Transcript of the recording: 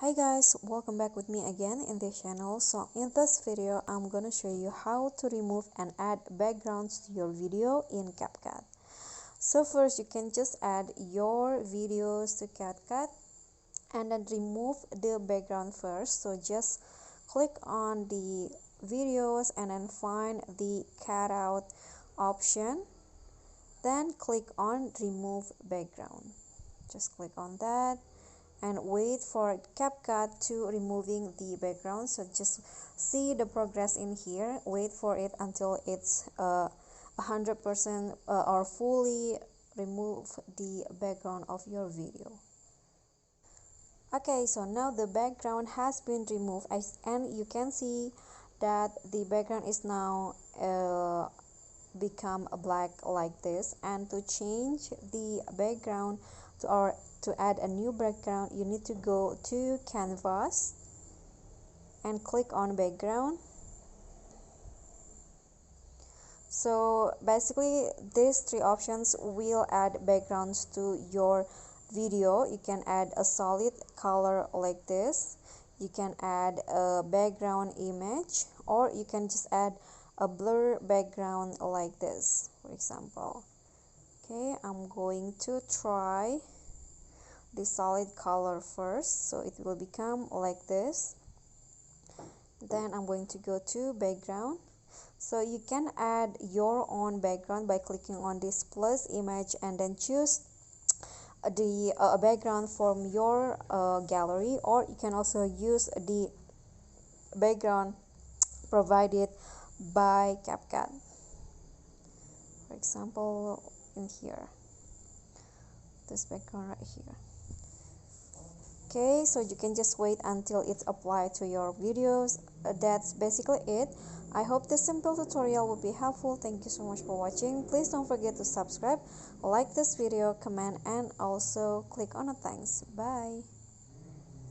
Hi guys, welcome back with me again in this channel. So in this video I'm gonna show you how to remove and add backgrounds to your video in CapCut. So first you can just add your videos to CapCut and then remove the background first. So just click on the videos and then find the cutout option, then click on remove background. Just click on that and wait for CapCut to removing the background. So just see the progress in here, wait for it until it's 100% or fully remove the background of your video. Okay, so now the background has been removed and you can see that the background is now become black like this. And to change the background to add a new background, you need to go to canvas and click on background. So basically these three options will add backgrounds to your video. You can add a solid color like this, you can add a background image, or you can just add a blur background like this, for example. Okay, I'm going to try the solid color first, so it will become like this. Then I'm going to go to background. So you can add your own background by clicking on this plus image and then choose the background from your gallery, or you can also use the background provided by CapCut, for example in here, this background right here. Okay, so you can just wait until it's applied to your videos. That's basically it. I hope this simple tutorial will be helpful. Thank you so much for watching. Please don't forget to subscribe, like this video, comment, and also click on the thanks. Bye.